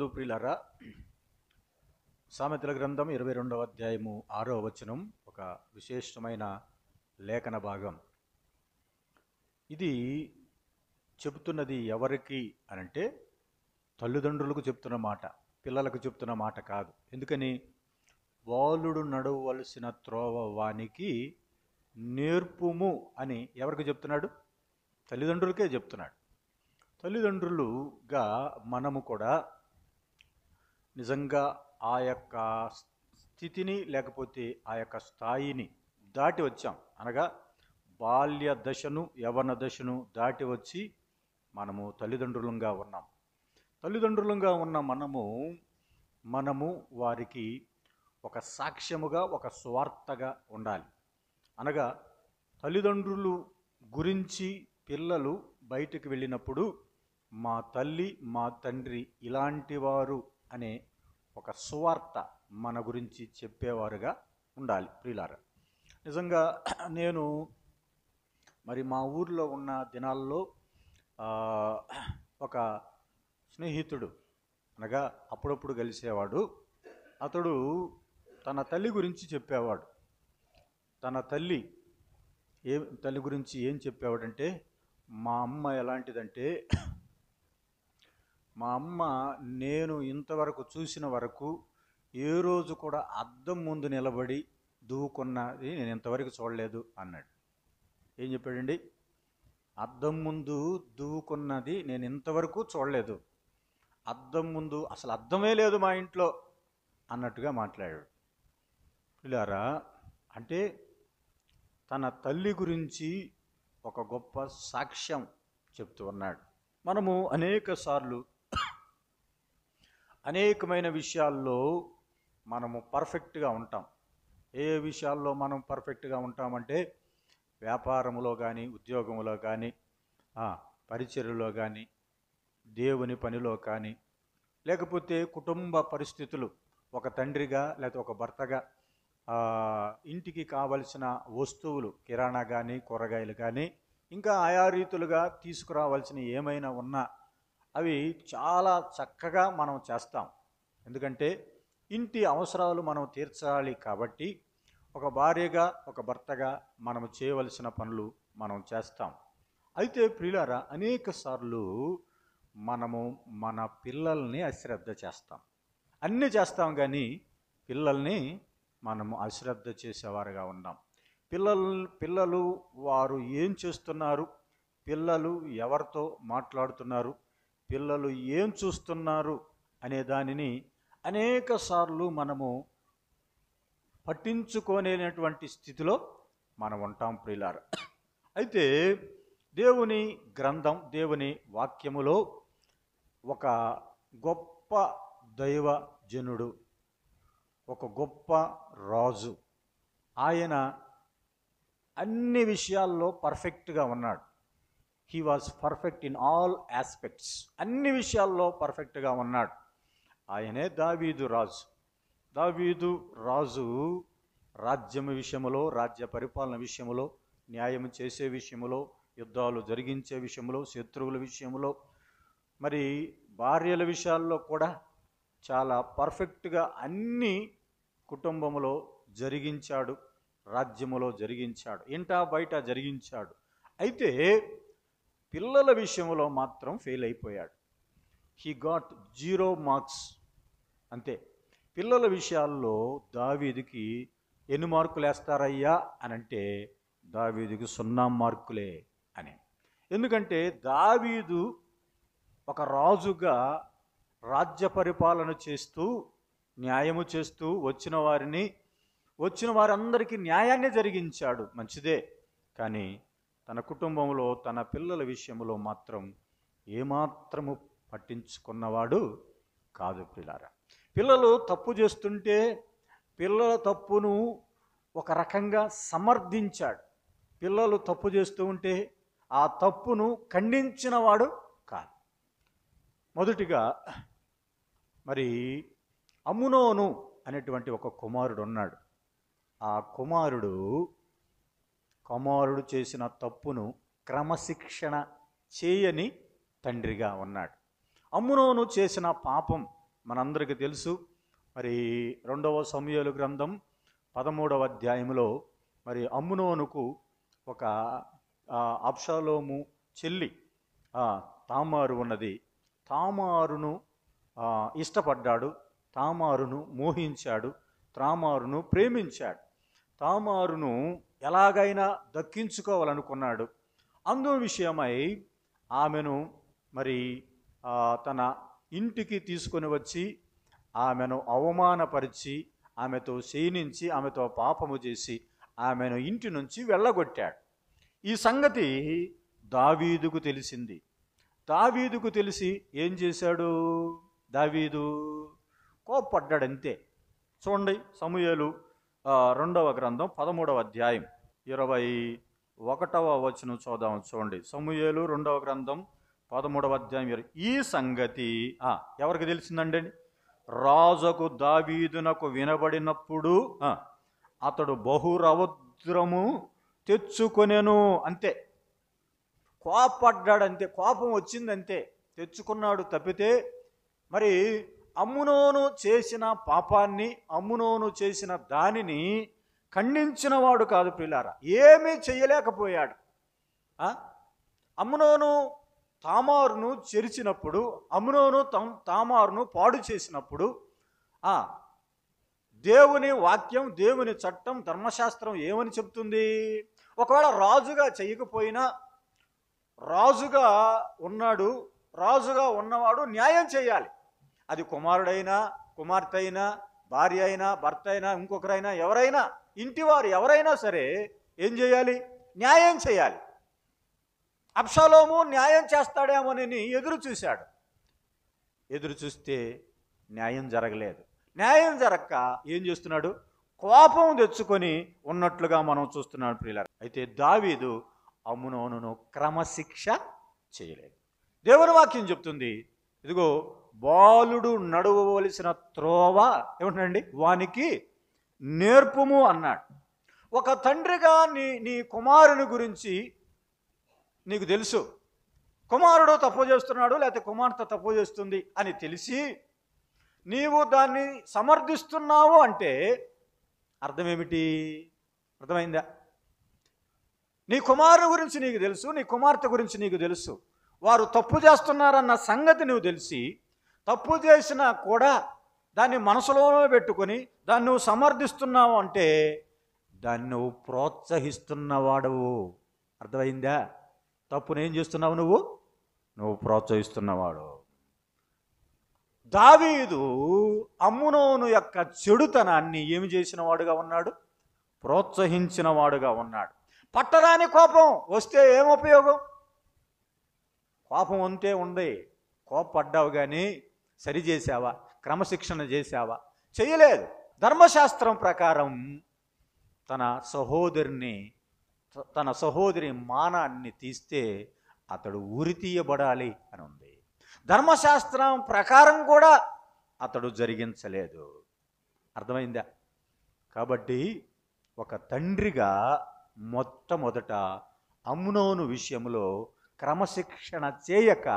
ప్రభునందు ప్రియులారా, సామెతల గ్రంథం 22వ అధ్యాయము 6వ వచనం ఒక విశేషమైన లేఖన భాగం. ఇది చెబుతున్నది ఎవరికి అనంటే తల్లిదండ్రులకు చెప్తున్న మాట, పిల్లలకు చెప్తున్న మాట కాదు. ఎందుకని? బాలుడు నడవలసిన త్రోవ వానికి నేర్పుము అని ఎవరికి చెప్తున్నాడు? తల్లిదండ్రులకే చెప్తున్నాడు. తల్లిదండ్రులుగా మనము కూడా నిజంగా ఆ యొక్క స్థితిని లేకపోతే ఆ యొక్క స్థాయిని దాటి వచ్చాం. అనగా బాల్య దశను, యవ్వన దశను దాటి వచ్చి మనము తల్లిదండ్రులంగా ఉన్నాం. తల్లిదండ్రులంగా ఉన్న మనము వారికి ఒక సాక్ష్యముగా, ఒక స్వార్థగా ఉండాలి. అనగా తల్లిదండ్రులు గురించి పిల్లలు బయటకు వెళ్ళినప్పుడు మా తల్లి, మా తండ్రి ఇలాంటి వారు అనే ఒక సువార్త మన గురించి చెప్పేవారుగా ఉండాలి ప్రియులారా. నిజంగా నేను మరి మా ఊర్లో ఉన్న దినాల్లో ఒక స్నేహితుడు, అనగా అప్పుడప్పుడు కలిసేవాడు, అతడు తన తల్లి గురించి చెప్పేవాడు. తన తల్లి గురించి ఏం చెప్పేవాడంటే, మా అమ్మ ఎలాంటిదంటే, మా అమ్మ నేను ఇంతవరకు చూసిన వరకు ఏ రోజు కూడా అద్దం ముందు నిలబడి దువ్వుకున్నది నేను ఇంతవరకు చూడలేదు అన్నాడు. ఏం చెప్పాడండి? అద్దం ముందు దువ్వుకున్నది నేను ఇంతవరకు చూడలేదు, అద్దం ముందు అసలు అద్దమే లేదు మా ఇంట్లో అన్నట్టుగా మాట్లాడాడు. ఇలారా అంటే తన తల్లి గురించి ఒక గొప్ప సాక్ష్యం చెప్తూ ఉన్నాడు. మనము అనేకమైన విషయాల్లో మనము పర్ఫెక్ట్గా ఉంటాం. ఏ విషయాల్లో మనం పర్ఫెక్ట్గా ఉంటామంటే, వ్యాపారంలో కానీ, ఉద్యోగంలో కానీ, పరిచర్యలో కానీ, దేవుని పనిలో కానీ, లేకపోతే కుటుంబ పరిస్థితులు, ఒక తండ్రిగా లేకపోతే ఒక భర్తగా ఇంటికి కావలసిన వస్తువులు, కిరాణా కానీ, కూరగాయలు కానీ, ఇంకా ఆయా రీతులుగా తీసుకురావాల్సిన ఏమైనా ఉన్నా అవి చాలా చక్కగా మనం చేస్తాం. ఎందుకంటే ఇంటి అవసరాలు మనం తీర్చాలి కాబట్టి ఒక భార్యగా, ఒక భర్తగా మనము చేయవలసిన పనులు మనం చేస్తాం. అయితే ప్రియులారా, అనేక సార్లు మనము మన పిల్లల్ని అశ్రద్ధ చేస్తాం. అన్నీ చేస్తాం కానీ పిల్లల్ని మనము అశ్రద్ధ చేసేవారుగా ఉన్నాం. పిల్లలు వారు ఏం చేస్తున్నారు, పిల్లలు ఎవరితో మాట్లాడుతున్నారు, పిల్లలు ఏం చూస్తున్నారు అనే దానిని అనేక సార్లు మనము పట్టించుకోలేనటువంటి స్థితిలో మనం ఉంటాం ప్రియులారా. అయితే దేవుని గ్రంథం, దేవుని వాక్యములో ఒక గొప్ప దైవజనుడు, ఒక గొప్ప రాజు, ఆయన అన్ని విషయాల్లో పర్ఫెక్ట్గా ఉన్నాడు. He was perfect in all aspects. అన్ని విషయాల్లో పర్ఫెక్ట్గా ఉన్నాడు. ఆయనే దావీదు రాజు. దావీదు రాజు రాజ్యం విషయంలో, రాజ్య పరిపాలన విషయంలో, న్యాయం చేసే విషయంలో, యుద్ధాలు జరిగించే విషయంలో, శత్రువుల విషయంలో, మరి భార్యల విషయాల్లో కూడా చాలా పర్ఫెక్ట్గా అన్ని కుటుంబంలో జరిగించాడు, రాజ్యములో జరిగించాడు, ఇంటా బయట జరిగించాడు. అయితే పిల్లల విషయంలో మాత్రం ఫెయిల్ అయిపోయాడు. హీ గాట్ 0 మార్క్స్ అంతే. పిల్లల విషయాల్లో దావీదుకి ఎన్ని మార్కులు వేస్తారయ్యా అని అంటే, దావీదుకి 0 మార్కులే అని. ఎందుకంటే దావీదు ఒక రాజుగా రాజ్య పరిపాలన చేస్తూ, న్యాయము చేస్తూ వచ్చిన వారందరికీ న్యాయాన్ని జరిగించాడు, మంచిదే. కానీ తన కుటుంబంలో, తన పిల్లల విషయంలో మాత్రం ఏమాత్రము పట్టించుకున్నవాడు కాదు ప్రియులారా. పిల్లలు తప్పు చేస్తుంటే పిల్లల తప్పును ఒక రకంగా సమర్థించాడు. పిల్లలు తప్పు చేస్తూ ఉంటే ఆ తప్పును ఖండించినవాడు కాదు. మొదటిగా మరి అమ్నోను అనేటువంటి ఒక కుమారుడు ఉన్నాడు. ఆ కుమారుడు చేసిన తప్పును క్రమశిక్షణ చేయని తండ్రిగా ఉన్నాడు. అమ్నోను చేసిన పాపం మనందరికీ తెలుసు. మరి 2వ సమూయేలు గ్రంథం 13వ అధ్యాయంలో మరి అమ్నోనుకు ఒక అబ్షాలోము చెల్లి తామారు ఉన్నది. తామారును ఇష్టపడ్డాడు, తామారును మోహించాడు, తామారును ప్రేమించాడు. తామారును ఎలాగైనా దక్కించుకోవాలనుకున్నాడు. అందు విషయమై ఆమెను మరి తన ఇంటికి తీసుకొని వచ్చి ఆమెను అవమానపరిచి, ఆమెతో శయనించి, ఆమెతో పాపము చేసి ఆమెను ఇంటి నుంచి వెళ్ళగొట్టాడు. ఈ సంగతి దావీదుకు తెలిసింది. దావీదుకు తెలిసి ఏం చేశాడు? దావీదు కోప్పడ్డాడంతే. చూడండి, సమూయేలు 2వ గ్రంథం 13వ అధ్యాయం 21వ వచనం చూడండి. సమూయేలు 2వ గ్రంథం 13వ అధ్యాయం. ఈ సంగతి ఎవరికి తెలిసిందండి? రాజుకు దావీదునకు వినబడినప్పుడు అతడు బహురౌద్రము తెచ్చుకొనెను. అంతే, కోపడ్డాడంతే, కోపం వచ్చిందంతే, తెచ్చుకున్నాడు తప్పితే మరి అమ్నోను చేసిన పాపాన్ని, అమ్నోను చేసిన దానిని ఖండించిన వాడు కాదు ప్రియులారా. ఏమీ చేయలేకపోయాడు. అమ్నోను తామారును చెరిచినప్పుడు, అమ్నోను తామారును పాడు చేసినప్పుడు దేవుని వాక్యం, దేవుని చట్టం, ధర్మశాస్త్రం ఏమని చెప్తుంది? ఒకవేళ రాజుగా చేయకపోయినా, రాజుగా ఉన్నాడు, రాజుగా ఉన్నవాడు న్యాయం చేయాలి. అది కుమారుడైనా, కుమార్తె అయినా, భార్య అయినా, భర్త అయినా, ఇంకొకరైనా, ఎవరైనా, ఇంటివారు ఎవరైనా సరే ఏం చేయాలి? న్యాయం చేయాలి. అబ్షాలోము న్యాయం చేస్తాడేమోనని ఎదురు చూశాడు. ఎదురు చూస్తే న్యాయం జరగలేదు. న్యాయం జరగక ఏం చేస్తున్నాడు? కోపం తెచ్చుకొని ఉన్నట్లుగా మనం చూస్తున్నాడు ప్రియులారా. అయితే దావీదు అమ్నోనును క్రమశిక్ష చేయలేదు. దేవుని వాక్యం చెప్తుంది, ఇదిగో బాలుడు నడవవలసిన త్రోవ ఏమంటాడండి, వానికి నేర్పుము అన్నాడు. ఒక తండ్రిగా నీ కుమారుని గురించి నీకు తెలుసు. కుమారుడు తప్పు చేస్తున్నాడు, లేకపోతే కుమార్తె తప్పు చేస్తుంది అని తెలిసి నీవు దాన్ని సమర్థిస్తున్నావు అంటే అర్థం ఏమిటి? అర్థమైందా? నీ కుమారుని గురించి నీకు తెలుసు, నీ కుమార్తె గురించి నీకు తెలుసు. వారు తప్పు చేస్తున్నారన్న సంగతి నువ్వు తెలిసి, తప్పు చేసినా కూడా దాన్ని మనసులోనే పెట్టుకొని దాన్ని నువ్వు సమర్థిస్తున్నావు అంటే దాన్ని నువ్వు ప్రోత్సహిస్తున్నవాడవు. అర్థమైందా? తప్పునేం చేస్తున్నావు? నువ్వు ప్రోత్సహిస్తున్నవాడు. దావీదు అమ్నోను యొక్క చెడుతనాన్ని ఏమి చేసిన వాడుగా ఉన్నాడు? ప్రోత్సహించిన వాడుగా ఉన్నాడు. పట్టరాని కోపం వస్తే ఏం ఉపయోగం? కోపం ఉంటే ఉంది, కోపడ్డావు కానీ సరి చేసావా? క్రమశిక్షణ చేసావా? చేయలేదు. ధర్మశాస్త్రం ప్రకారం తన సహోదరి మానాన్ని తీస్తే అతడు ఉరి తీయబడాలి అని ఉంది. ధర్మశాస్త్రం ప్రకారం కూడా అతడు జరిగించలేదు. అర్థమైందా? కాబట్టి ఒక తండ్రిగా మొట్టమొదట అమ్నోను విషయంలో క్రమశిక్షణ చేయక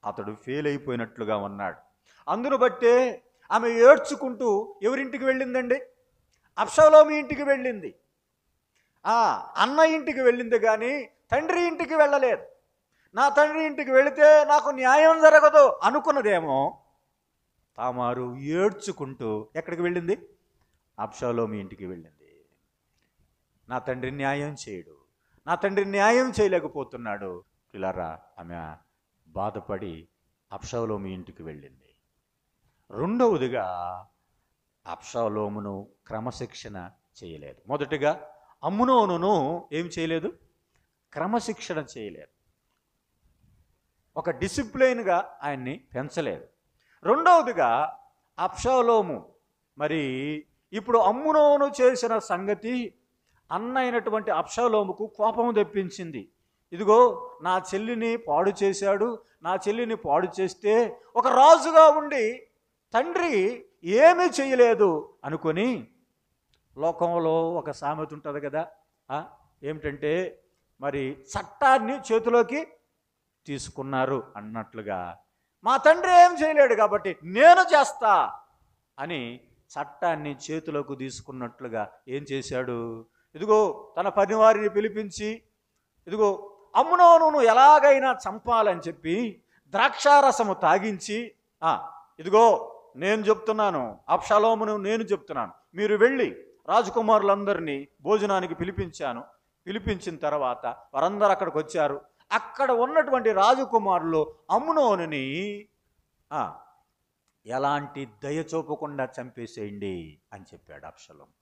అతడు ఫెయిల్ అయిపోయినట్లుగా ఉన్నాడు. అందును బట్టే ఆమె ఏడ్చుకుంటూ ఎవరింటికి వెళ్ళిందండి? అబ్షాలోము ఇంటికి వెళ్ళింది. అన్న ఇంటికి వెళ్ళింది కానీ తండ్రి ఇంటికి వెళ్ళలేదు. నా తండ్రి ఇంటికి వెళితే నాకు న్యాయం జరగదు అనుకున్నదేమో. తామారు ఏడ్చుకుంటూ ఎక్కడికి వెళ్ళింది? అబ్షాలోము ఇంటికి వెళ్ళింది. నా తండ్రి న్యాయం చేయడు, నా తండ్రి న్యాయం చేయలేకపోతున్నాడు. పిల్లరా, ఆమె బాధపడి అబ్షాలోము ఇంటికి వెళ్ళింది. రెండవదిగా అబ్షాలోమును క్రమశిక్షణ చేయలేదు. మొదటిగా అమ్నోనును ఏం చేయలేదు? క్రమశిక్షణ చేయలేదు. ఒక డిసిప్లైన్గా ఆయన్ని పెంచలేదు. రెండవదిగా అబ్షాలోము మరి ఇప్పుడు అమ్నోను చేసిన సంగతి అన్న అయినటువంటి అబ్షాలోముకు కోపం తెప్పించింది. ఇదిగో నా చెల్లిని పాడు చేశాడు, నా చెల్లిని పాడు చేస్తే ఒక రాజుగా ఉండి తండ్రి ఏమీ చేయలేదు అనుకొని, లోకంలో ఒక సామెత ఉంటుంది కదా, ఏమిటంటే మరి చట్టాన్ని చేతిలోకి తీసుకున్నారు అన్నట్లుగా మా తండ్రి ఏం చేయలేడు కాబట్టి నేను చేస్తా అని చట్టాన్ని చేతిలోకి తీసుకున్నట్లుగా ఏం చేశాడు? ఇదిగో తన పనివారిని పిలిపించి, ఇదిగో అమ్నోనును ఎలాగైనా చంపాలని చెప్పి ద్రాక్షారసము తాగించి, ఇదిగో నేను చెప్తున్నాను, అబ్షాలోమును నేను చెప్తున్నాను, మీరు వెళ్ళి రాజకుమారులందరినీ భోజనానికి పిలిపించాను. పిలిపించిన తర్వాత వారందరూ అక్కడికి వచ్చారు. అక్కడ ఉన్నటువంటి రాజకుమారులు అమ్నోనుని ఎలాంటి దయ చూపకుండా చంపేసేయండి అని చెప్పాడు అబ్షాలోము.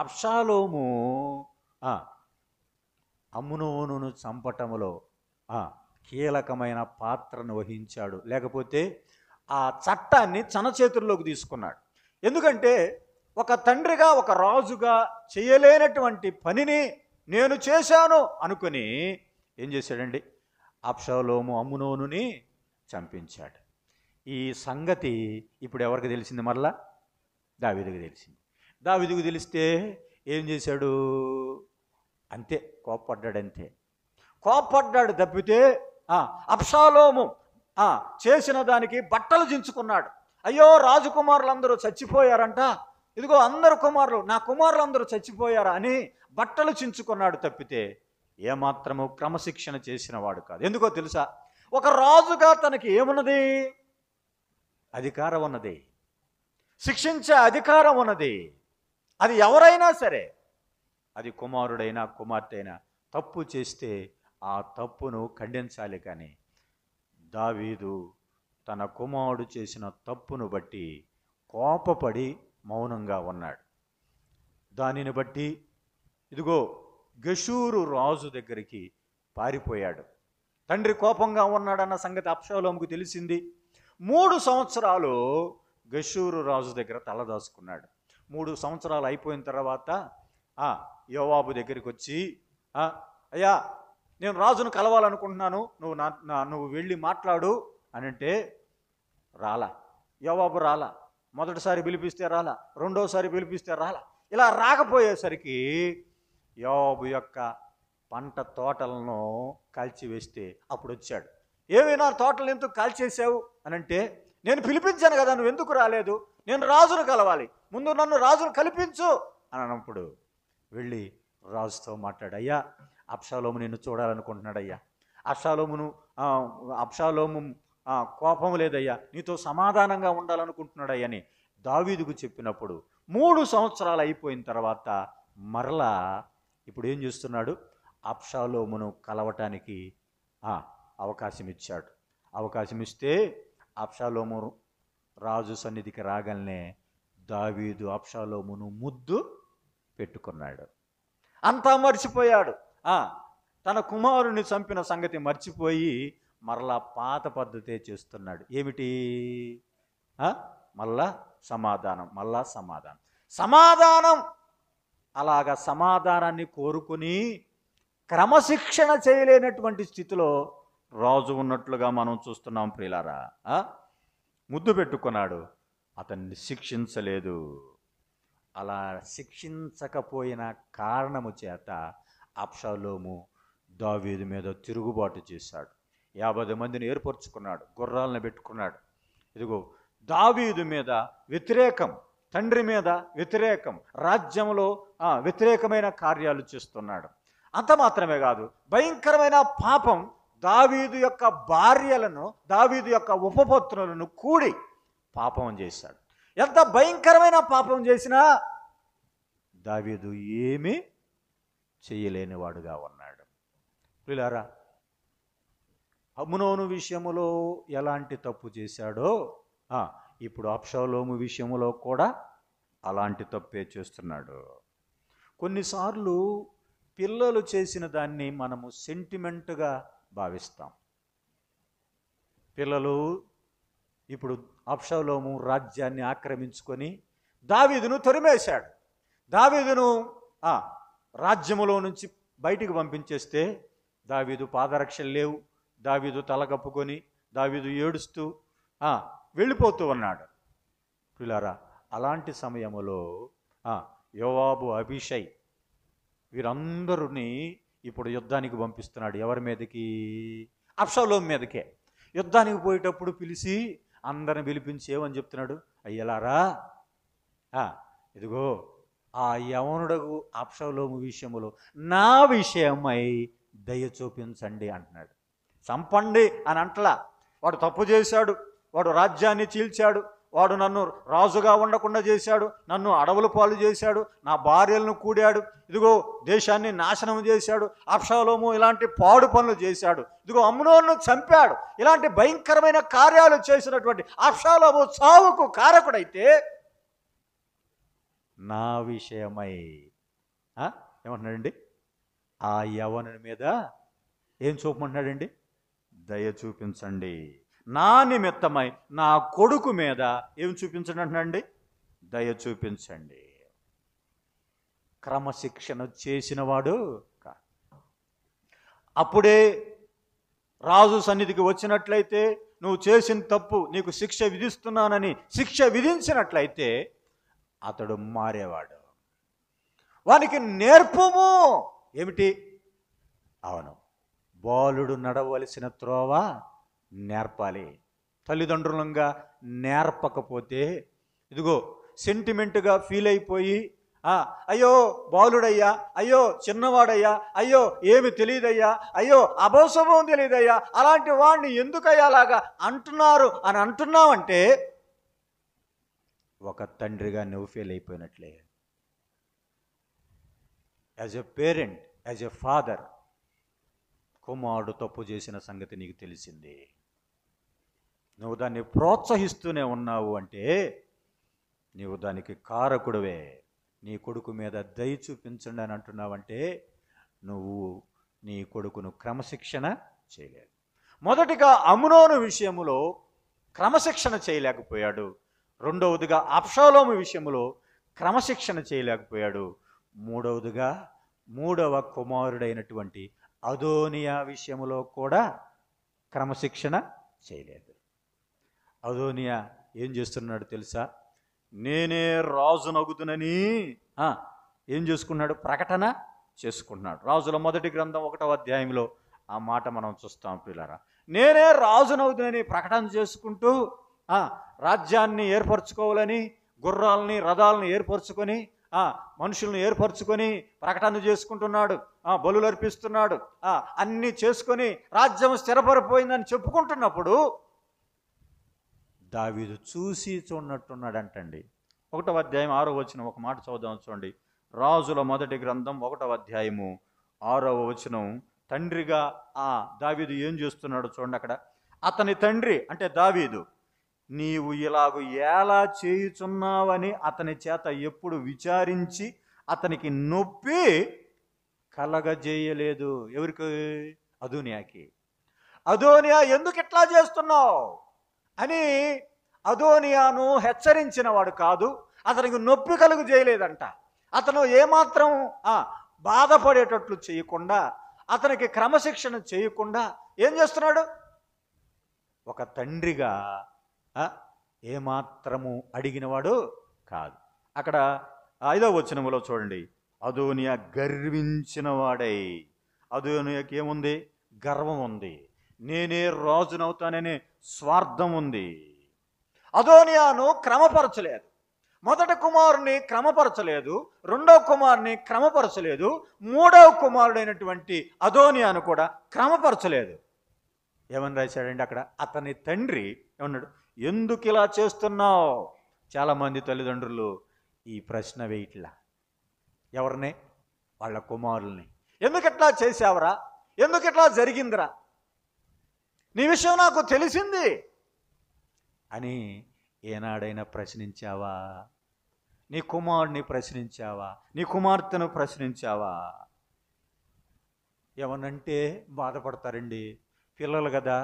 అబ్షాలోము అమ్నోనును చంపటంలో కీలకమైన పాత్రను వహించాడు. లేకపోతే ఆ చట్టాన్ని తన చేతుల్లోకి తీసుకున్నాడు. ఎందుకంటే ఒక తండ్రిగా, ఒక రాజుగా చేయలేనటువంటి పనిని నేను చేశాను అనుకుని ఏం చేశాడండి? అబ్షాలోము అమ్నోనుని చంపించాడు. ఈ సంగతి ఇప్పుడు ఎవరికి తెలిసింది? మరలా దావీదుకు తెలిసింది. దావీదుకు తెలిస్తే ఏం చేశాడు? అంతే, కోప్పడ్డాడంతే. కోప్పడ్డాడు తప్పితే అబ్షాలోము చేసిన దానికి బట్టలు చించుకున్నాడు. అయ్యో రాజకుమారులందరూ చచ్చిపోయారంట, ఇదిగో అందరు కుమారులు, నా కుమారులందరూ చచ్చిపోయారా అని బట్టలు చించుకున్నాడు తప్పితే ఏమాత్రము క్రమశిక్షణ చేసిన వాడు కాదు. ఎందుకో తెలుసా? ఒక రాజుగా తనకి ఏమున్నది? అధికారం ఉన్నది, శిక్షించే అధికారం ఉన్నది. అది ఎవరైనా సరే, అది కుమారుడైనా కుమార్తె అయినా తప్పు చేస్తే ఆ తప్పును ఖండించాలి. కానీ దావీదు తన కుమారుడు చేసిన తప్పును బట్టి కోపపడి మౌనంగా ఉన్నాడు. దానిని బట్టి ఇదిగో గెషూరు రాజు దగ్గరికి పారిపోయాడు. తండ్రి కోపంగా ఉన్నాడన్న సంగతి అబ్షాలోముకు తెలిసింది. 3 సంవత్సరాలు గెషూరు రాజు దగ్గర తలదాచుకున్నాడు. 3 సంవత్సరాలు అయిపోయిన తర్వాత యోవాబు దగ్గరికి వచ్చి, అయ్యా నేను రాజును కలవాలనుకుంటున్నాను, నువ్వు వెళ్ళి మాట్లాడు అని అంటే రాలా. యోవాబు రాలా. మొదటిసారి పిలిపిస్తే రాలా, రెండోసారి పిలిపిస్తే రాలా. ఇలా రాకపోయేసరికి యోవాబు యొక్క పంట తోటలను కాల్చివేస్తే అప్పుడు వచ్చాడు. ఏమైనా తోటలు ఎందుకు కాల్చేసావు అని అంటే, నేను పిలిపించాను కదా, నువ్వు ఎందుకు రాలేదు? నేను రాజును కలవాలి, ముందు నన్ను రాజును కల్పించు అని అన్నప్పుడు వెళ్ళి రాజుతో మాట్లాడు. అయ్యా అబ్షాలోము నిన్ను చూడాలనుకుంటున్నాడయ్యా, అబ్షాలోము కోపం లేదయ్యా, నీతో సమాధానంగా ఉండాలనుకుంటున్నాడయ్యని దావీదుకు చెప్పినప్పుడు 3 సంవత్సరాలు అయిపోయిన తర్వాత మరలా ఇప్పుడు ఏం చేస్తున్నాడు? అబ్షాలోమును కలవటానికి అవకాశం ఇచ్చాడు. అవకాశం ఇస్తే అబ్షాలోము రాజు సన్నిధికి రాగానే దావీదు అబ్షాలోమును ముద్దు పెట్టుకున్నాడు. అంతా మర్చిపోయాడు. తన కుమారుని చంపిన సంగతి మర్చిపోయి మరలా పాత పద్ధతే చేస్తున్నాడు. ఏమిటి? మళ్ళా సమాధానం, మళ్ళా సమాధానం, సమాధానం. అలాగా సమాధానాన్ని కోరుకుని క్రమశిక్షణ చేయలేనటువంటి స్థితిలో రాజు ఉన్నట్లుగా మనం చూస్తున్నాం ప్రియులారా. ముద్దు పెట్టుకున్నాడు, అతన్ని శిక్షించలేదు. అలా శిక్షించకపోయిన కారణము చేత అబ్షాలోము దావీదు మీద తిరుగుబాటు చేశాడు. 50 మందిని ఏర్పరచుకున్నాడు, గుర్రాలను పెట్టుకున్నాడు. ఇదిగో దావీదు మీద వ్యతిరేకం, తండ్రి మీద వ్యతిరేకం, రాజ్యంలో వ్యతిరేకమైన కార్యాలు చేస్తున్నాడు. అంత మాత్రమే కాదు, భయంకరమైన పాపం దావీదు యొక్క భార్యలను, దావీదు యొక్క ఉపపత్నులను కూడి పాపం చేశాడు. ఎంత భయంకరమైన పాపం చేసినా దావీదు ఏమీ చేయలేనివాడుగా ఉన్నాడు. ప్రియులారా, అమ్నోను విషయములో ఎలాంటి తప్పు చేశాడో ఇప్పుడు అబ్షాలోము విషయములో కూడా అలాంటి తప్పే చేస్తున్నాడు. కొన్నిసార్లు పిల్లలు చేసిన దాన్ని మనము సెంటిమెంట్గా భావిస్తాం. పిల్లలు ఇప్పుడు అబ్షాలోము రాజ్యాన్ని ఆక్రమించుకొని దావీదును తరిమేశాడు. దావీదును రాజ్యములో నుంచి బయటికి పంపించేస్తే దావీదు పాదరక్షలు లేవు, దావీదు తల కప్పుకొని, దావీదు ఏడుస్తూ వెళ్ళిపోతూ ఉన్నాడు. పిల్లారా, అలాంటి సమయంలో యోవాబు, అబీషై వీరందరినీ ఇప్పుడు యుద్ధానికి పంపిస్తున్నాడు. ఎవరి మీదకి? అబ్షాలోము మీదకే. యుద్ధానికి పోయేటప్పుడు పిలిచి అందరిని పిలిపించి ఏమని చెప్తున్నాడు? అయ్యలారా, ఇదిగో ఆ యవనుడగు అబ్షాలోము విషయములో నా విషయమై దయ చూపించండి అంటున్నాడు. చంపండి అని అంటలా. వాడు తప్పు చేశాడు, వాడు రాజ్యాన్ని చీల్చాడు, వాడు నన్ను రాజుగా ఉండకుండా చేశాడు, నన్ను అడవుల పాలు చేశాడు, నా భార్యలను కూడాడు, ఇదిగో దేశాన్ని నాశనం చేశాడు, అబ్షాలోము ఇలాంటి పాడు పనులు చేశాడు, ఇదిగో అమ్నోనును చంపాడు, ఇలాంటి భయంకరమైన కార్యాలు చేసినటువంటి అబ్షాలోము చావుకు కారకుడైతే నా విషయమై ఏమంటున్నాడండి? ఆ యవనుని మీద ఏం చూపమంటున్నాడండి? దయ చూపించండి. నా నిమిత్తమై నా కొడుకు మీద ఏం చూపించండి అంటున్నాడండి? దయ చూపించండి. క్రమశిక్షణ చేసినవాడు అప్పుడే రాజు సన్నిధికి వచ్చినట్లయితే, నువ్వు చేసిన తప్పు నీకు శిక్ష విధిస్తున్నానని శిక్ష విధించినట్లయితే అతడు మారేవాడు. వానికి నేర్పము ఏమిటి? అవును, బాలుడు నడవలసిన త్రోవ నేర్పాలి. తల్లిదండ్రులంగా నేర్పకపోతే ఇదిగో సెంటిమెంట్గా ఫీల్ అయిపోయి, అయ్యో బాలుడయ్యా, అయ్యో చిన్నవాడయ్యా, అయ్యో ఏమి తెలియదయ్యా, అయ్యో అభోసభం తెలియదయ్యా, అలాంటి వాడిని ఎందుకయ్యా అలాగా అంటున్నారు అని అంటున్నావంటే ఒక తండ్రిగా నువ్వు ఫెయిల్ అయిపోయినట్లే. As a parent, as a father, కుమారుడు తప్పు చేసిన సంగతి నీకు తెలిసింది, నువ్వు దాన్ని ప్రోత్సహిస్తూనే ఉన్నావు అంటే నీవు దానికి కారకుడివే. నీ కొడుకు మీద దయ చూపించండి అని అంటున్నావంటే నువ్వు నీ కొడుకును క్రమశిక్షణ చేయలేదు. మొదటిగా అమ్నోను విషయములో క్రమశిక్షణ చేయలేకపోయాడు. రెండవదిగా అబ్షాలోము విషయంలో క్రమశిక్షణ చేయలేకపోయాడు. మూడవదిగా మూడవ కుమారుడైనటువంటి అదోనియా విషయంలో కూడా క్రమశిక్షణ చేయలేదు. అదోనియా ఏం చేస్తున్నాడు తెలుసా? నేనే రాజునగుదునని ఏం చేసుకున్నాడు? ప్రకటన చేసుకున్నాడు. రాజుల మొదటి గ్రంథం 1వ అధ్యాయంలో ఆ మాట మనం చూస్తాం పిల్లరా. నేనే రాజునవుదునని ప్రకటన చేసుకుంటూ రాజ్యాన్ని ఏర్పరచుకోవాలని, గుర్రాలని రథాలను ఏర్పరచుకొని, మనుషులను ఏర్పరచుకొని ప్రకటన చేసుకుంటున్నాడు, బలులు అర్పిస్తున్నాడు, అన్నీ చేసుకొని రాజ్యం స్థిరపడిపోయిందని చెప్పుకుంటున్నప్పుడు దావీదు చూసి చూడనట్టున్నాడంటండి. 1వ అధ్యాయం 6వ వచనం ఒక మాట చదువుదాం చూడండి. రాజుల మొదటి గ్రంథం 1వ అధ్యాయము 6వ వచనం. తండ్రిగా దావీదు ఏం చేస్తున్నాడో చూడండి అక్కడ. అతని తండ్రి అంటే దావీదు, నీవు ఇలాగూ ఎలా చేయుచున్నావని అతని చేత ఎప్పుడు విచారించి అతనికి నొప్పి కలగజేయలేదు. ఎవరికి? అదోనియాకి. అదోనియా ఎందుకు ఇట్లా చేస్తున్నావు అని అదోనియాను హెచ్చరించిన వాడు కాదు, అతనికి నొప్పి కలుగు చేయలేదంట. అతను ఏమాత్రం బాధపడేటట్లు చేయకుండా, అతనికి క్రమశిక్షణ చేయకుండా ఏం చేస్తున్నాడు? ఒక తండ్రిగా ఏమాత్రము అడిగినవాడు కాదు. అక్కడ 5వ వచనములో చూడండి. అదోనియా గర్వించిన వాడై, అదోనియాకి ఏముంది? గర్వం ఉంది. నేనే రాజునవుతాననే స్వార్థం ఉంది. అదోనియాను క్రమపరచలేదు. మొదటి కుమారుని క్రమపరచలేదు, రెండవ కుమారుని క్రమపరచలేదు, మూడవ కుమారుడైనటువంటి అదోనియాను కూడా క్రమపరచలేదు. ఏమని రాశాడండి అక్కడ? అతని తండ్రి ఏమన్నాడు? ఎందుకు ఇలా చేస్తున్నావు? చాలామంది తల్లిదండ్రులు ఈ ప్రశ్న వేయట్లా. ఎవరిని? వాళ్ళ కుమారుల్ని. ఎందుకు ఇట్లా చేసావురా? ఎందుకు ఇట్లా జరిగిందిరా? నీ విషయం నాకు తెలిసింది అని ఏనాడైనా ప్రశ్నించావా? నీ కుమారుడిని ప్రశ్నించావా? నీ కుమార్తెను ప్రశ్నించావా? ఏమనంటే బాధపడతారండి పిల్లలు కదా.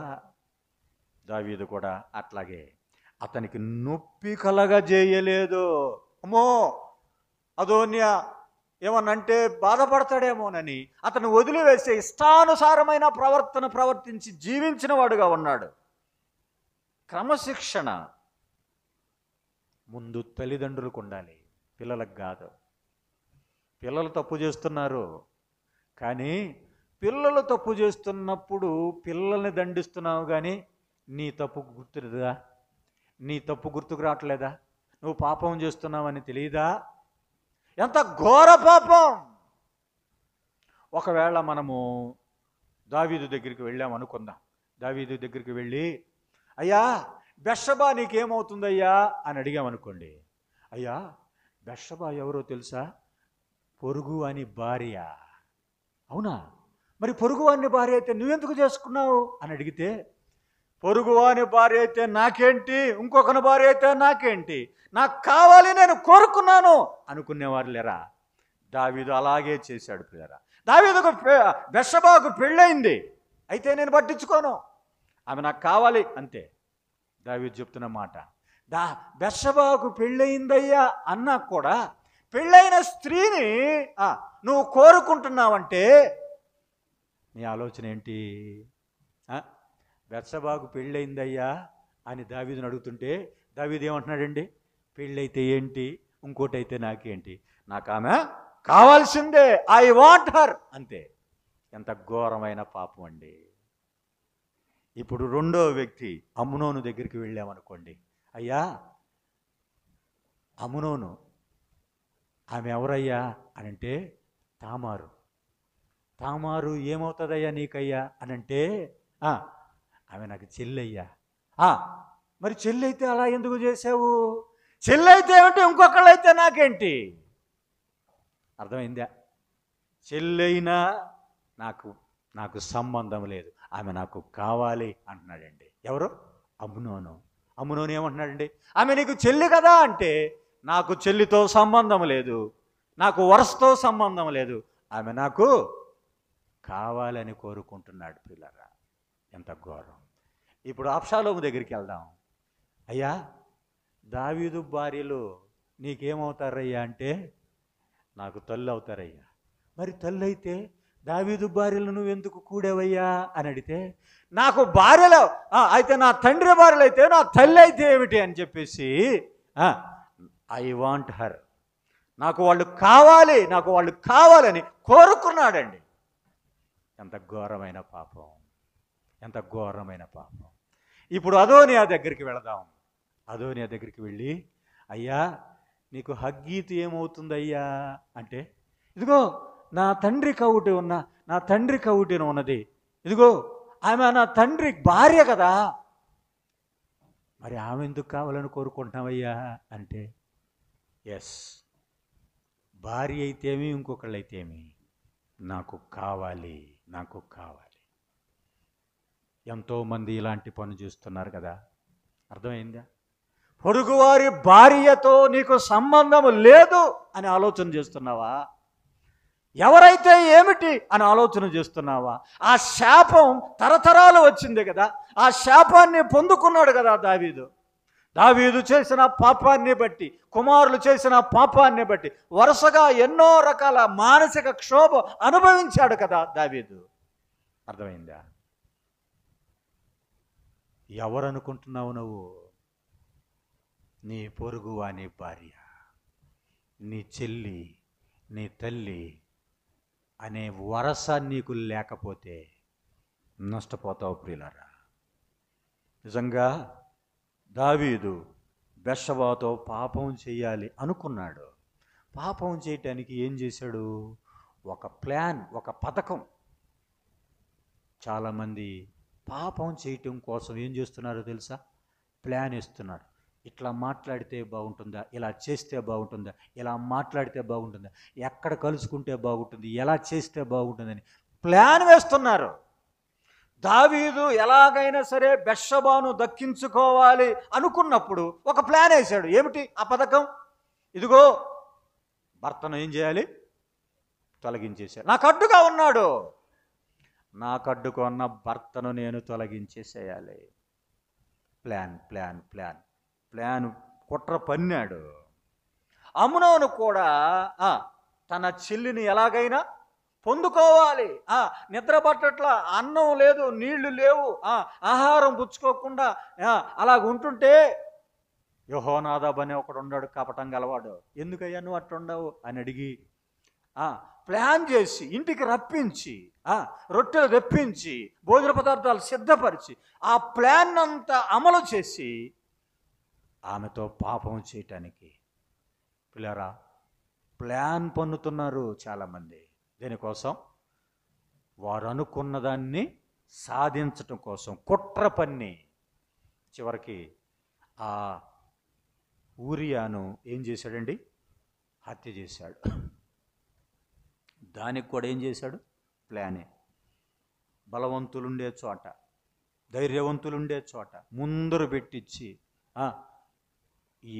దావీదు కూడా అట్లాగే అతనికి నొప్పి కలగజేయలేదు. అమ్మో, అదోనియా ఏమనంటే బాధపడతాడేమోనని అతను వదిలివేసే ఇష్టానుసారమైన ప్రవర్తన ప్రవర్తించి జీవించిన వాడుగా ఉన్నాడు. క్రమశిక్షణ ముందు తల్లిదండ్రులకు ఉండాలి, పిల్లలకు కాదు. పిల్లలు తప్పు చేస్తున్నారు, కానీ పిల్లలు తప్పు చేస్తున్నప్పుడు పిల్లల్ని దండిస్తున్నావు కానీ నీ తప్పు గుర్తులేదా? నీ తప్పు గుర్తుకు రావట్లేదా? నువ్వు పాపం చేస్తున్నావని తెలియదా? ఎంత ఘోర పాపం! ఒకవేళ మనము దావీదు దగ్గరికి వెళ్ళామనుకుందాం. దావీదు దగ్గరికి వెళ్ళి, అయ్యా బెత్షెబా నీకేమవుతుందయ్యా అని అడిగామనుకోండి. అయ్యా బెత్షెబా ఎవరో తెలుసా? పొరుగు అని భార్య. అవునా? మరి పొరుగువాని భార్య అయితే నువ్వెందుకు చేసుకున్నావు అని అడిగితే, పొరుగువాని భార్య అయితే నాకేంటి, ఇంకొకని భార్య అయితే నాకేంటి, నాకు కావాలి, నేను కోరుకున్నాను అనుకునేవారు లేరా? దావీదు అలాగే చేశాడు పిల్లరా. దావీదుకు బెత్షెబాకు పెళ్ళయింది, అయితే నేను పట్టించుకోను, ఆమె నాకు కావాలి అంతే. దావీదు చెప్తున్న మాట, బెత్షెబాకు పెళ్ళయిందయ్యా అన్నా కూడా పెళ్ళైన స్త్రీని నువ్వు కోరుకుంటున్నావంటే నీ ఆలోచన ఏంటి? బెత్షెబాకు పెళ్ళయిందయ్యా అని దావీదుని అడుగుతుంటే దావీదు ఏమంటున్నాడండి? పెళ్ళైతే ఏంటి, ఇంకోటి అయితే నాకేంటి, నాకు ఆమె కావాల్సిందే, ఐ వాంట్ హర్ అంతే. ఎంత ఘోరమైన పాపం అండి. ఇప్పుడు రెండో వ్యక్తి అమ్నోను దగ్గరికి వెళ్ళామనుకోండి. అయ్యా అమ్నోను, ఆమె ఎవరయ్యా అని అంటే తామారు. తామారు ఏమవుతుందయ్యా నీకయ్యా అని అంటే ఆమె నాకు చెల్లయ్యా. మరి చెల్లైతే అలా ఎందుకు చేసావు? చెల్లైతే ఏమిటి, ఇంకొకళ్ళైతే నాకేంటి? అర్థమైందా? చెల్లైనా నాకు సంబంధం లేదు, ఆమె నాకు కావాలి అంటున్నాడండి. ఎవరు? అమ్నోను. అమ్నోను ఏమంటున్నాడండి? ఆమె నీకు చెల్లి కదా అంటే నాకు చెల్లితో సంబంధం లేదు, నాకు వరసతో సంబంధం లేదు, ఆమె నాకు కావాలని కోరుకుంటున్నాడు పిల్లరా. ఎంత ఘోరం! ఇప్పుడు అబ్షాలోము దగ్గరికి వెళ్దాం. అయ్యా దావీదు భార్యలు నీకేమవుతారయ్యా అంటే నాకు తల్లి అవుతారయ్యా. మరి తల్లి అయితే దావీదు భార్యలు నువ్వెందుకు కూడేవయ్యా అని అడిగితే, నాకు భార్యలు అయితే నా తండ్రి భార్యలు అయితే నా తల్లి అయితే ఏమిటి అని చెప్పేసి ఐ వాంట్ హర్, నాకు వాళ్ళు కావాలి, నాకు వాళ్ళు కావాలని కోరుకున్నాడండి. ఎంత ఘోరమైన పాపం, ఎంత ఘోరమైన పాపం. ఇప్పుడు అదోనియా దగ్గరికి వెళదాం. అదోనియా దగ్గరికి వెళ్ళి, అయ్యా నీకు హగ్గీతు ఏమవుతుందయ్యా అంటే, ఇదిగో నా తండ్రి కవుటి నా తండ్రి కవుటిన ఉన్నది, ఇదిగో ఆమె నా తండ్రి భార్య కదా, మరి ఆమె ఎందుకు కావాలని కోరుకుంటున్నావయ్యా అంటే, ఎస్ భార్య అయితేమి ఇంకొకళ్ళైతేమి నాకు కావాలి, నాకు కావాలి. ఎంతోమంది ఇలాంటి పని చేస్తున్నారు కదా. అర్థమైందా? పొరుగువారి భార్యతో నీకు సంబంధం లేదు అని ఆలోచన చేస్తున్నావా? ఎవరైతే ఏమిటి అని ఆలోచన చేస్తున్నావా? ఆ శాపం తరతరాలు వచ్చింది కదా, ఆ శాపాన్ని పొందుకున్నాడు కదా దావీదు. దావీదు చేసిన పాపాన్ని బట్టి, కుమారులు చేసిన పాపాన్ని బట్టి వరుసగా ఎన్నో రకాల మానసిక క్షోభ అనుభవించాడు కదా దావీదు. అర్థమైందా? ఎవరనుకుంటున్నావు నువ్వు? నీ పొరుగువాని భార్య, నీ చెల్లి, నీ తల్లి అనే వరస నీకు లేకపోతే నష్టపోతావు ప్రియులారా. నిజంగా దావీదు బెత్షెబాతో పాపం చేయాలి అనుకున్నాడు. పాపం చేయటానికి ఏం చేశాడు? ఒక ప్లాన్, ఒక పథకం. చాలామంది పాపం చేయటం కోసం ఏం చేస్తున్నారో తెలుసా? ప్లాన్ ఇస్తున్నారు. ఇట్లా మాట్లాడితే బాగుంటుందా, ఇలా చేస్తే బాగుంటుందా, ఇలా మాట్లాడితే బాగుంటుందా, ఎక్కడ కలుసుకుంటే బాగుంటుంది, ఎలా చేస్తే బాగుంటుందని ప్లాన్ వేస్తున్నారు. దావీదు ఎలాగైనా సరే బెత్షెబాను దక్కించుకోవాలి అనుకున్నప్పుడు ఒక ప్లాన్ వేశాడు. ఏమిటి ఆ పథకం? ఇదిగో భర్తను ఏం చేయాలి? తొలగించేశాడు. నాకు అడ్డుగా ఉన్నాడు, నాకు అడ్డుగా ఉన్న భర్తను నేను తొలగించేసేయాలి. ప్లాన్ ప్లాన్ ప్లాన్ ప్లాన్ కుట్ర పన్నాడు. అమ్నోను కూడా తన చెల్లిని ఎలాగైనా పొందుకోవాలి. నిద్ర పట్టట్ల, అన్నం లేదు, నీళ్లు లేవు, ఆహారం పుచ్చుకోకుండా అలాగ ఉంటుంటే యెహోనాదాబ్ అనే ఒకడు ఉన్నాడు, కపటం గలవాడు. ఎందుకయ్యా నువ్వు అట్టుండవు అని అడిగి ప్లాన్ చేసి ఇంటికి రప్పించి రొట్టెలు తెప్పించి భోజన పదార్థాలు సిద్ధపరిచి ఆ ప్లాన్ అంతా అమలు చేసి ఆమెతో పాపం చేయటానికి పిల్లరా ప్లాన్ పన్నుతున్నారు చాలామంది. దేనికోసం? వారు అనుకున్న దాన్ని సాధించటం కోసం కుట్ర పన్ని చివరికి ఆ ఊరియాను ఏం చేశాడండి? హత్య చేశాడు. దానికి కూడా ఏం చేశాడు? ప్లానే. బలవంతులుండే చోట, ధైర్యవంతులుండే చోట ముందరు పెట్టించి ఈ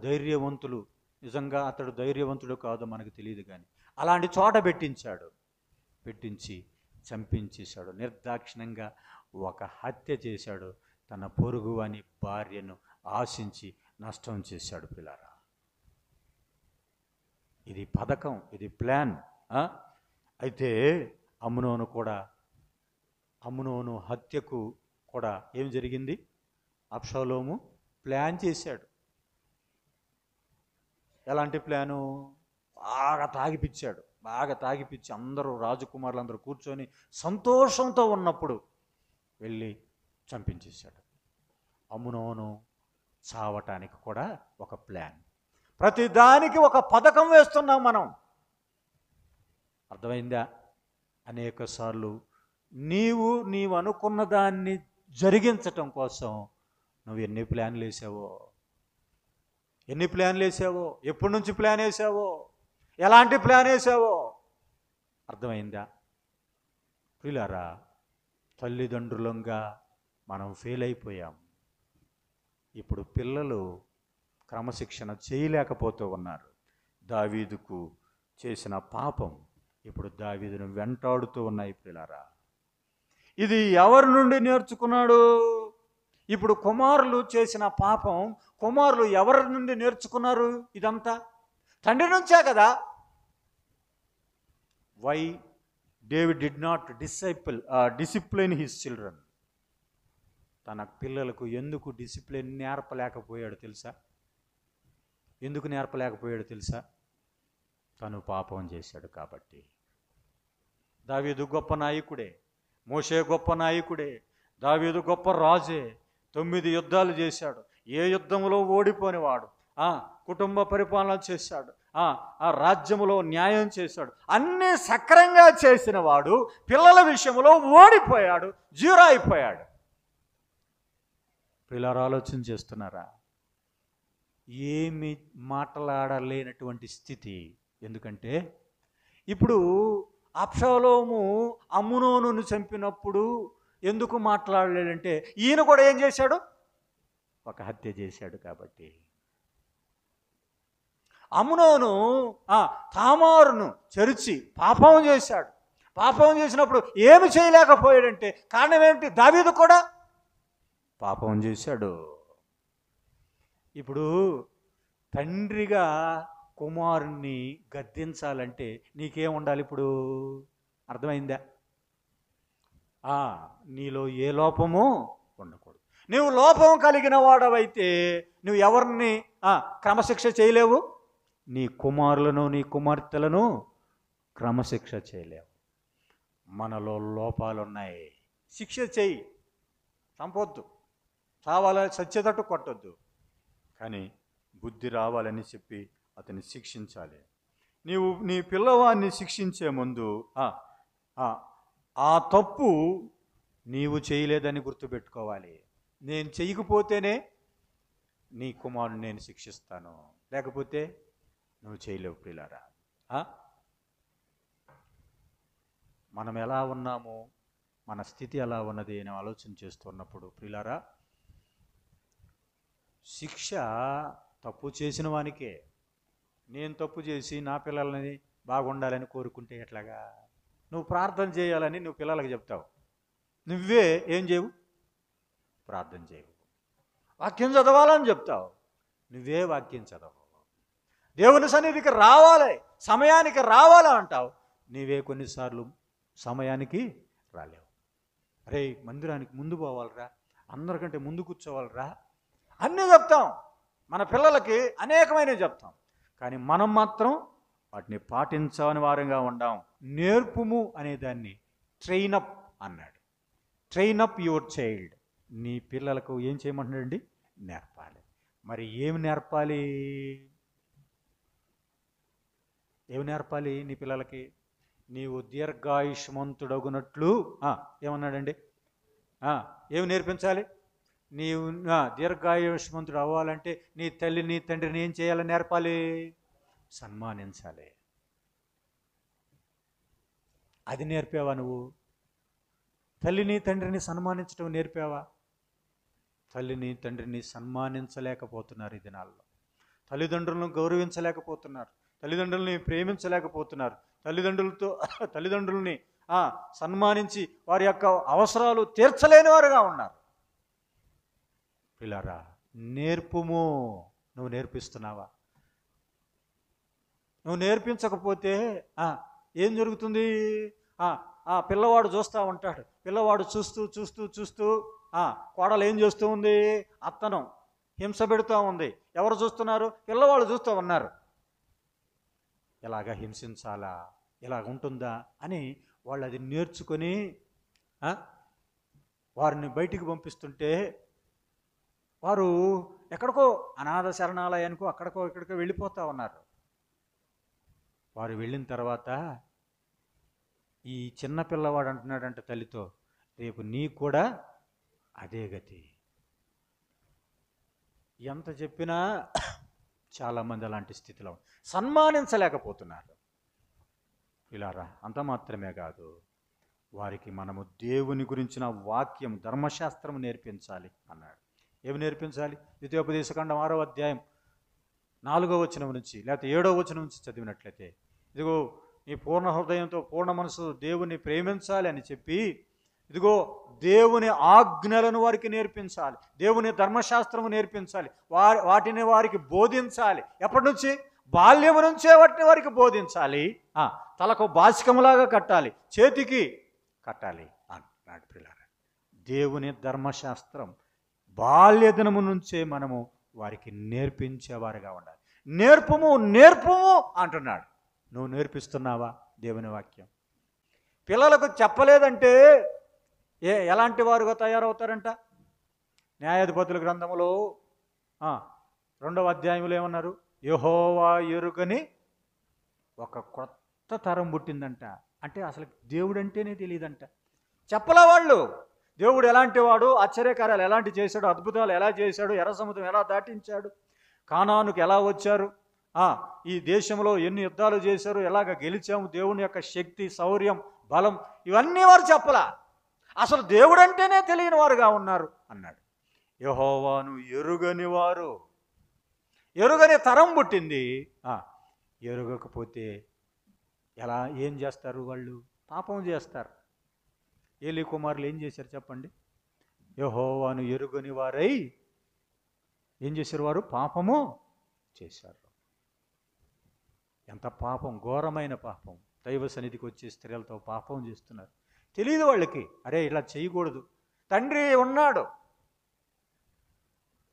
ధైర్యవంతులు, నిజంగా అతడు ధైర్యవంతుడు కాదో మనకు తెలియదు కానీ అలాంటి చోట పెట్టించి చంపించేశాడు. నిర్దాక్షిణ్యంగా ఒక హత్య చేశాడు. తన పొరుగు అని భార్యను ఆశించి నష్టం చేశాడు. పిల్లారా, ఇది పథకం, ఇది ప్లాన్. అయితే అమ్నోను హత్యకు కూడా ఏం జరిగింది? అబ్షాలోము ప్లాన్ చేశాడు. ఎలాంటి ప్లాను? బాగా తాగిపిచ్చి అందరూ రాజకుమారులందరూ కూర్చొని సంతోషంతో ఉన్నప్పుడు వెళ్ళి చంపించేశాడు. అమ్నోను చావటానికి కూడా ఒక ప్లాన్. ప్రతిదానికి ఒక పథకం వేస్తున్నాం మనం. అర్థమైందా? అనేక సార్లు నీవు అనుకున్న దాన్ని జరిగించటం కోసం నువ్వు ఎన్ని ప్లాన్లు వేసావో, ఎప్పటి నుంచి ప్లాన్ వేసావో, ఎలాంటి ప్లాన్ వేసావో. అర్థమైందా? పిల్లారా, తల్లిదండ్రులంగా మనం ఫెయిల్ అయిపోయాం. ఇప్పుడు పిల్లలు క్రమశిక్షణ చేయలేకపోతూ ఉన్నారు. దావీదుకు చేసిన పాపం ఇప్పుడు దావీదును వెంటాడుతూ ఉన్నాయి. పిల్లారా, ఇది ఎవరి నుండి నేర్చుకున్నాడు? ఇప్పుడు కుమారులు చేసిన పాపం కుమారులు ఎవరి నుండి నేర్చుకున్నారు? ఇదంతా తండ్రి నుంచే కదా. Why David did not discipline his children? తన పిల్లలకు ఎందుకు డిసిప్లిన్ నేర్పలేకపోయాడు తెలుసా? ఎందుకు నేర్పలేకపోయాడు తెలుసా? తను పాపం చేశాడు కాబట్టి. దావీదు గొప్ప నాయకుడే, మోషే గొప్ప నాయకుడే, దావీదు గొప్ప రాజే, 9 యుద్ధాలు చేశాడు, ఏ యుద్ధంలో ఓడిపోనివాడు, కుటుంబ పరిపాలన చేశాడు, ఆ రాజ్యములో న్యాయం చేశాడు, అన్నీ సక్రంగా చేసిన వాడు పిల్లల విషయంలో ఓడిపోయాడు, జీరో అయిపోయాడు. పిల్లలు ఆలోచన చేస్తున్నారా? ఏమి మాట్లాడలేనటువంటి స్థితి. ఎందుకంటే ఇప్పుడు అబ్షాలోము అమ్నోనును చంపినప్పుడు ఎందుకు మాట్లాడలేడంటే ఈయన కూడా ఏం చేశాడు? ఒక హత్య చేశాడు కాబట్టి. అమ్నోను తామారును చెరిచి పాపం చేశాడు. పాపం చేసినప్పుడు ఏమి చేయలేకపోయాడంటే కారణం ఏమిటి? దావీదు కూడా పాపం చేశాడు. ఇప్పుడు తండ్రిగా కుమారుణ్ణి గద్దించాలంటే నీకేం ఉండాలి? ఇప్పుడు అర్థమైందా? నీలో ఏ లోపము ఉండకూడదు. నువ్వు లోపం కలిగిన వాడవైతే నువ్వు ఎవరిని క్రమశిక్ష చేయలేవు. నీ కుమారులను నీ కుమార్తెలను క్రమశిక్ష చేయలేవు. మనలో లోపాలున్నాయి. శిక్ష చెయ్యి, చంపొద్దు, చావాలని సచ్చేటట్టు కొట్టొద్దు, కానీ బుద్ధి రావాలని చెప్పి అతన్ని శిక్షించాలి. నీవు నీ పిల్లవాడిని శిక్షించే ముందు ఆ తప్పు నీవు చేయలేదని గుర్తుపెట్టుకోవాలి. నేను చేయకపోతేనే నీ కుమారుని నేను శిక్షిస్తాను, లేకపోతే నువ్వు చేయలేవు. ప్రియులారా, మనం ఎలా ఉన్నామో, మన స్థితి ఎలా ఉన్నది అని ఆలోచన చేస్తున్నప్పుడు ప్రియులారా, శిక్ష తప్పు చేసిన వానికే. నేను తప్పు చేసి నా పిల్లలని బాగుండాలని కోరుకుంటే ఎట్లాగా? నువ్వు ప్రార్థన చేయాలని నువ్వు పిల్లలకు చెప్తావు, నువ్వే ఏం చేయవు? ప్రార్థన చేయవు. వాక్యం చదవాలని చెప్తావు, నువ్వే వాక్యం చదవవు. దేవుని సన్నిధికి రావాలి, సమయానికి రావాలి అంటావు, నీవే కొన్నిసార్లు సమయానికి రాలేవు. అరే మందిరానికి ముందు పోవాలరా, అందరికంటే ముందు కూర్చోవాలరా, అన్నీ చెప్తాం. మన పిల్లలకి అనేకమైనవి చెప్తాం, కానీ మనం మాత్రం వాటిని పాటించని వారంగా ఉండాం. నేర్పుము అనేదాన్ని ట్రైనప్ అన్నాడు. ట్రైనప్ యువర్ చైల్డ్. నీ పిల్లలకు ఏం చేయమంటున్నాడండి? నేర్పాలి. మరి ఏమి నేర్పాలి? ఏమి నేర్పాలి నీ పిల్లలకి? నీవు దీర్ఘాయుష్మంతుడగునట్లు ఏమన్నాడండి? ఏమి నేర్పించాలి? నీవు దీర్ఘాయుష్మంతుడు అవ్వాలంటే నీ తల్లి నీ తండ్రిని ఏం చేయాలని నేర్పాలి? సన్మానించాలి. అది నేర్పావా నువ్వు? తల్లిని తండ్రిని సన్మానించడం నేర్పావా? తల్లిని తండ్రిని సన్మానించలేకపోతున్నారు ఈ దినాల్లో. తల్లిదండ్రులను గౌరవించలేకపోతున్నారు. తల్లిదండ్రులని ప్రేమించలేకపోతున్నారు. తల్లిదండ్రుల్ని సన్మానించి వారి యొక్క అవసరాలు తీర్చలేని వారుగా ఉన్నారు. పిల్లరా, నేర్పుము. నువ్వు నేర్పిస్తున్నావా? నువ్వు నేర్పించకపోతే ఏం జరుగుతుంది? పిల్లవాడు చూస్తూ ఉంటాడు. పిల్లవాడు చూస్తూ చూస్తూ చూస్తూ కోడలు ఏం చేస్తూ ఉంది? అత్తను హింస పెడుతూ ఉంది. ఎవరు చూస్తున్నారు? పిల్లవాళ్ళు చూస్తూ ఉన్నారు. ఎలాగ హింసించాలా, ఇలాగ ఉంటుందా అని వాళ్ళు అది నేర్చుకొని వారిని బయటికి పంపిస్తుంటే వారు ఎక్కడికో అనాథ శరణాలయానికో అక్కడికో ఇక్కడికో వెళ్ళిపోతూ ఉన్నారు. వారు వెళ్ళిన తర్వాత ఈ చిన్న పిల్లవాడు అంటున్నాడంట తల్లితో, రేపు నీకు కూడా అదే గతి. ఎంత చెప్పినా చాలామంది అలాంటి స్థితిలో సన్మానించలేకపోతున్నారు. ఇలారా, అంత మాత్రమే కాదు, వారికి మనము దేవుని గురించిన వాక్యం, ధర్మశాస్త్రం నేర్పించాలి అన్నాడు. ఏమి నేర్పించాలి? ద్వితీయోపదేశకాండం 6వ అధ్యాయం 4వ వచనం నుంచి లేకపోతే 7వ వచనం నుంచి చదివినట్లయితే, ఇదిగో నీ పూర్ణ హృదయంతో పూర్ణ మనసు దేవుని ప్రేమించాలి అని చెప్పి, ఇదిగో దేవుని ఆజ్ఞలను వారికి నేర్పించాలి, దేవుని ధర్మశాస్త్రము నేర్పించాలి, వాటిని వారికి బోధించాలి. ఎప్పటి నుంచి? బాల్యము నుంచే వాటిని వారికి బోధించాలి. తలకు బాసికములాగా కట్టాలి, చేతికి కట్టాలి అన్నాడు. పిల్లలు, దేవుని ధర్మశాస్త్రం బాల్యదినము నుంచే మనము వారికి నేర్పించేవారుగా ఉండాలి. నేర్పుము నేర్పుము అంటున్నాడు. నువ్వు నేర్పిస్తున్నావా దేవుని వాక్యం? పిల్లలకు చెప్పలేదంటే ఎలాంటి వారుగా తయారవుతారంట? న్యాయాధిపతుల గ్రంథములో 2వ అధ్యాయంలో ఏమన్నారు? యెహోవా ఎరుగని ఒక కొత్త తరం పుట్టిందంట. అంటే అసలు దేవుడు అంటేనే తెలియదంట. చెప్పలే వాళ్ళు. దేవుడు ఎలాంటి వాడు, ఆశ్చర్యకార్యాలు ఎలాంటి చేశాడు, అద్భుతాలు ఎలా చేశాడు, ఎర్ర సముద్రం ఎలా దాటించాడు, కానానుకు ఎలా వచ్చారు, ఈ దేశంలో ఎన్ని యుద్ధాలు చేశారు, ఎలాగ గెలిచాము, దేవుని యొక్క శక్తి, శౌర్యం, బలం, ఇవన్నీ వారు చెప్పలా. అసలు దేవుడు అంటేనే తెలియని వారుగా ఉన్నారు అన్నాడు. యెహోవాను ఎరుగని వారు, ఎరుగని తరం పుట్టింది. ఎరుగకపోతే ఏం చేస్తారు? వాళ్ళు పాపం చేస్తారు. ఏలీ కుమారులు ఏం చేశారు చెప్పండి? యెహోవాను ఎరుగని వారై ఏం చేశారు? వారు పాపము చేశారు. ఎంత పాపం, ఘోరమైన పాపం. దైవ సన్నిధికి వచ్చే స్త్రీలతో పాపం చేస్తున్నారు. తెలియదు వాళ్ళకి, అరే ఇలా చేయకూడదు. తండ్రి ఉన్నాడు,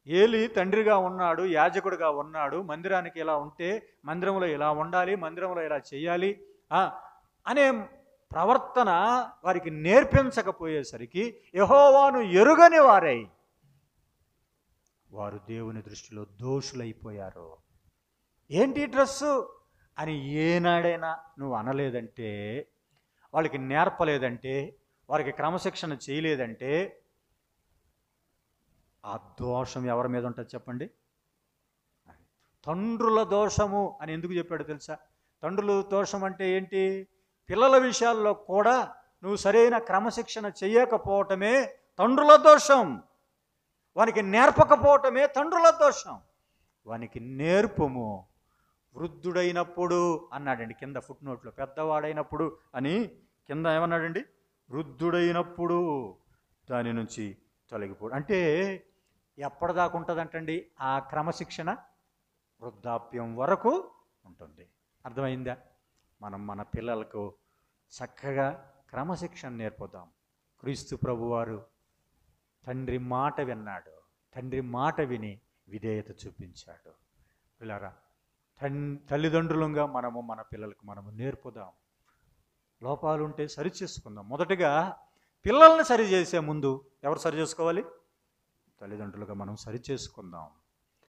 ఏలీ తండ్రిగా ఉన్నాడు, యాజకుడిగా ఉన్నాడు. మందిరానికి ఇలా ఉంటే మందిరంలో ఇలా ఉండాలి, మందిరంలో ఇలా చేయాలి అనే ప్రవర్తన వారికి నేర్పించకపోయేసరికి యెహోవాను ఎరుగని వారై వారు దేవుని దృష్టిలో దోషులైపోయారు. ఏంటి డ్రెస్సు అని ఏనాడైనా నువ్వు అనలేదంటే, వాళ్ళకి నేర్పలేదంటే, వారికి క్రమశిక్షణ చేయలేదంటే, ఆ దోషం ఎవరి మీద ఉంటుంది చెప్పండి? తండ్రుల దోషము అని ఎందుకు చెప్పాడు తెలుసా? తండ్రుల దోషం అంటే ఏంటి? పిల్లల విషయాల్లో కూడా నువ్వు సరైన క్రమశిక్షణ చెయ్యకపోవటమే తండ్రుల దోషం. వానికి నేర్పకపోవటమే తండ్రుల దోషం. వానికి నేర్పము. వృద్ధుడైనప్పుడు అన్నాడండి కింద ఫుట్ నోట్లో, పెద్దవాడైనప్పుడు అని కింద ఏమన్నాడండి? వృద్ధుడైనప్పుడు దాని నుంచి తొలగిపోడు. అంటే ఎప్పటిదాకా ఉంటుందంటండి ఆ క్రమశిక్షణ? వృద్ధాప్యం వరకు ఉంటుంది. అర్థమైందా? మనం మన పిల్లలకు చక్కగా క్రమశిక్షణ నేర్పుదాం. క్రీస్తు ప్రభువారు తండ్రి మాట విన్నాడు, తండ్రి మాట విని విధేయత చూపించాడు. పిల్లరా, తల్లిదండ్రులుగా మనము మన పిల్లలకు మనము నేర్పుదాం. లోపాలు ఉంటే సరి చేసుకుందాం. మొదటగా పిల్లల్ని సరి చేసే ముందు ఎవరు సరి చేసుకోవాలి? తల్లిదండ్రులుగా మనం సరి చేసుకుందాం.